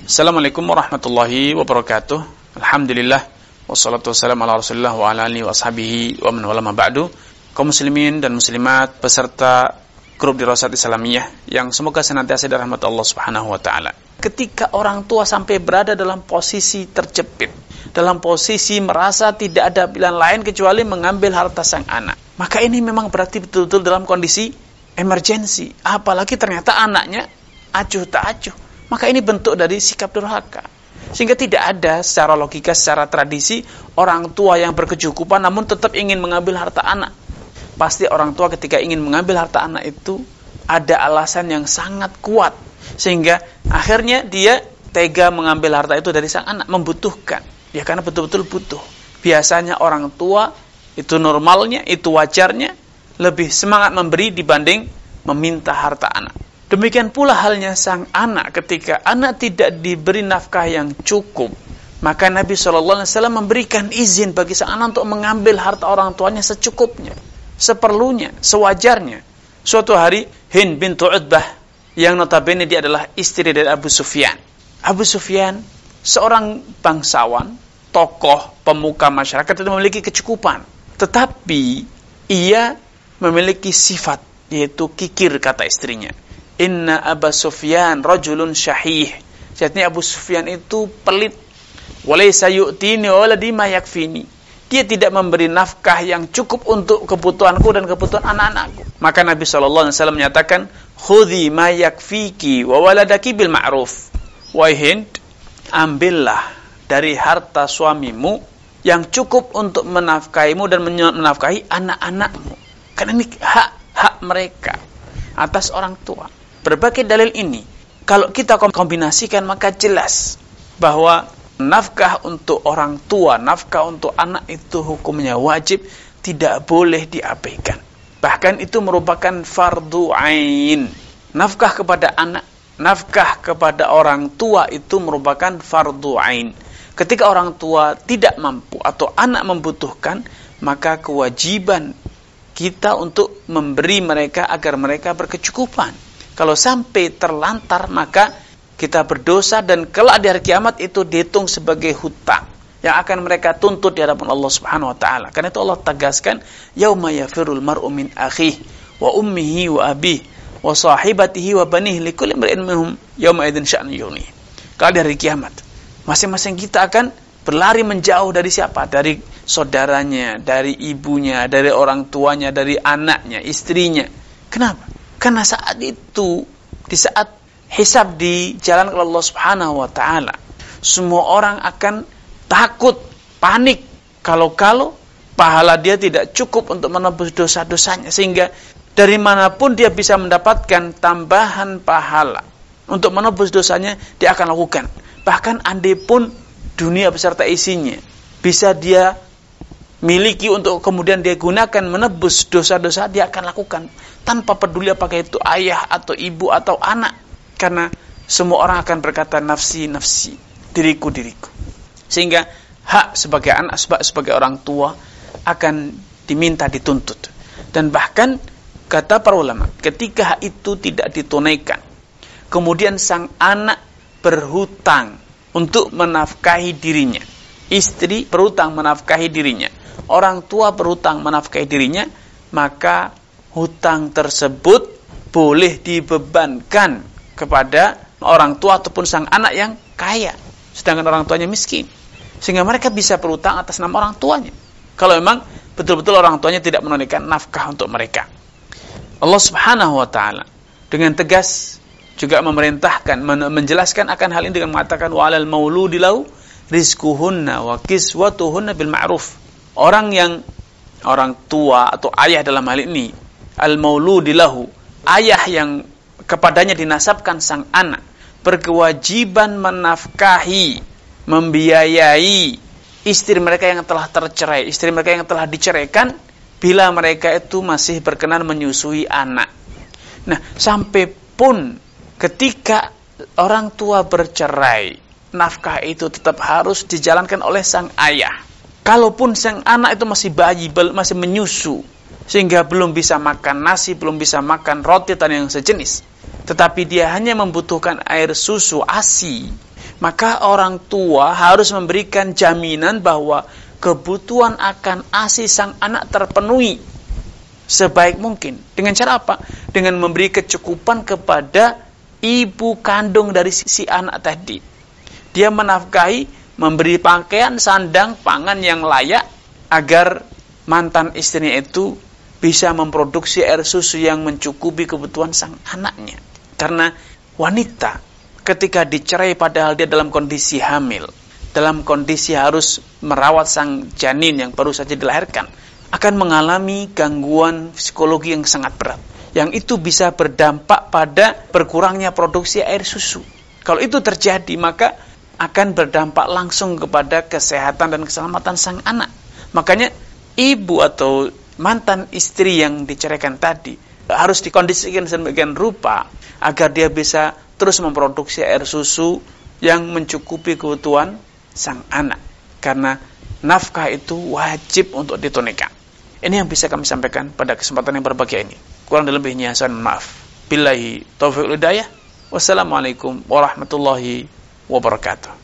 Assalamualaikum warahmatullahi wabarakatuh. Alhamdulillah wassalatu wassalamu ala Rasulillah wa ala alihi wa ashabihi wa man wala ma ba'du. Kaum muslimin dan muslimat peserta grup Dirasat Islamiyah yang semoga senantiasa dirahmati Allah Subhanahu wa taala. Ketika orang tua sampai berada dalam posisi terjepit, dalam posisi merasa tidak ada pilihan lain kecuali mengambil harta sang anak, maka ini memang berarti betul-betul dalam kondisi emergensi. Apalagi ternyata anaknya acuh tak acuh. Maka ini bentuk dari sikap durhaka. Sehingga tidak ada secara logika, secara tradisi, orang tua yang berkecukupan namun tetap ingin mengambil harta anak. Pasti orang tua ketika ingin mengambil harta anak itu ada alasan yang sangat kuat. Sehingga akhirnya dia tega mengambil harta itu dari sang anak, membutuhkan. Ya karena betul-betul butuh. Biasanya orang tua itu normalnya, itu wajarnya, lebih semangat memberi dibanding meminta harta anak. Demikian pula halnya sang anak ketika anak tidak diberi nafkah yang cukup. Maka Nabi SAW memberikan izin bagi sang anak untuk mengambil harta orang tuanya secukupnya, seperlunya, sewajarnya. Suatu hari Hind bintu Utbah, yang notabene dia adalah istri dari Abu Sufyan. Abu Sufyan seorang bangsawan, tokoh, pemuka masyarakat itu memiliki kecukupan. Tetapi ia memiliki sifat, yaitu kikir, kata istrinya. Inna Abu Sufyan rajulun syahih. Jadi Abu Sufyan itu pelit. Walaysa yu'tini waladi ma yakfini. Dia tidak memberi nafkah yang cukup untuk kebutuhanku dan kebutuhan anak-anakku. Maka Nabi SAW menyatakan, khudhi ma yakfiki wa waladaki bil ma'ruf. Wahai Hind, ambillah dari harta suamimu yang cukup untuk menafkahimu dan menafkahi anak-anakmu. Karena ini hak mereka atas orang tua. Berbagai dalil ini, kalau kita kombinasikan maka jelas bahwa nafkah untuk orang tua, nafkah untuk anak itu hukumnya wajib, tidak boleh diabaikan. Bahkan itu merupakan fardu ain. Nafkah kepada anak, nafkah kepada orang tua itu merupakan fardu ain. Ketika orang tua tidak mampu atau anak membutuhkan, maka kewajiban kita untuk memberi mereka agar mereka berkecukupan. Kalau sampai terlantar, maka kita berdosa dan kelak di hari kiamat itu dihitung sebagai hutang yang akan mereka tuntut di hadapan Allah Subhanahu wa taala. Karena itu Allah tegaskan, yauma yafirul mar'u min akhihi wa ummihi wa abihi wa sahibatihi wa banihi likulli imrin minhum yauma idzin sya'nun yughni. Kalau di hari kiamat, masing-masing kita akan berlari menjauh dari siapa? Dari saudaranya, dari ibunya, dari orang tuanya, dari anaknya, istrinya. Kenapa? Karena saat itu, di saat hisab di jalan Allah Subhanahu wa taala, semua orang akan takut, panik kalau pahala dia tidak cukup untuk menebus dosa-dosanya, sehingga dari manapun dia bisa mendapatkan tambahan pahala untuk menebus dosanya, dia akan lakukan. Bahkan andai pun dunia beserta isinya bisa dia miliki untuk kemudian dia gunakan menebus dosa-dosa, dia akan lakukan tanpa peduli apakah itu ayah atau ibu atau anak, karena semua orang akan berkata nafsi nafsi, diriku diriku. Sehingga hak sebagai anak, sebagai orang tua akan diminta dituntut. Dan bahkan kata para ulama, ketika hak itu tidak ditunaikan, kemudian sang anak berhutang untuk menafkahi dirinya, istri berhutang menafkahi dirinya, orang tua berhutang menafkahi dirinya, maka hutang tersebut boleh dibebankan kepada orang tua ataupun sang anak yang kaya, sedangkan orang tuanya miskin, sehingga mereka bisa berhutang atas nama orang tuanya kalau memang betul-betul orang tuanya tidak menunaikan nafkah untuk mereka. Allah Subhanahu wa taala dengan tegas juga memerintahkan, menjelaskan akan hal ini dengan mengatakan wa'alal mauludi lahu rizquhunna wa kiswatuhunna bil ma'ruf. Orang tua atau ayah dalam hal ini, al-mauludi lahu, ayah yang kepadanya dinasabkan sang anak, berkewajiban menafkahi, membiayai istri mereka yang telah tercerai, istri mereka yang telah diceraikan, bila mereka itu masih berkenan menyusui anak. Nah, sampai pun ketika orang tua bercerai, nafkah itu tetap harus dijalankan oleh sang ayah. Kalaupun sang anak itu masih bayi, masih menyusu, sehingga belum bisa makan nasi, belum bisa makan roti dan yang sejenis, tetapi dia hanya membutuhkan air susu ASI, maka orang tua harus memberikan jaminan bahwa kebutuhan akan ASI sang anak terpenuhi sebaik mungkin. Dengan cara apa? Dengan memberi kecukupan kepada ibu kandung dari si anak tadi. Dia menafkahi, memberi pakaian, sandang, pangan yang layak agar mantan istrinya itu bisa memproduksi air susu yang mencukupi kebutuhan sang anaknya. Karena wanita ketika dicerai padahal dia dalam kondisi hamil, dalam kondisi harus merawat sang janin yang baru saja dilahirkan, akan mengalami gangguan psikologi yang sangat berat. Yang itu bisa berdampak pada berkurangnya produksi air susu. Kalau itu terjadi, maka akan berdampak langsung kepada kesehatan dan keselamatan sang anak. Makanya ibu atau mantan istri yang diceraikan tadi harus dikondisikan sedemikian rupa agar dia bisa terus memproduksi air susu yang mencukupi kebutuhan sang anak. Karena nafkah itu wajib untuk ditunaikan. Ini yang bisa kami sampaikan pada kesempatan yang berbahagia ini. Kurang dan lebihnya saya mohon maaf. Billahi taufiq wal hidayah. Wassalamualaikum warahmatullahi wabarakatuh.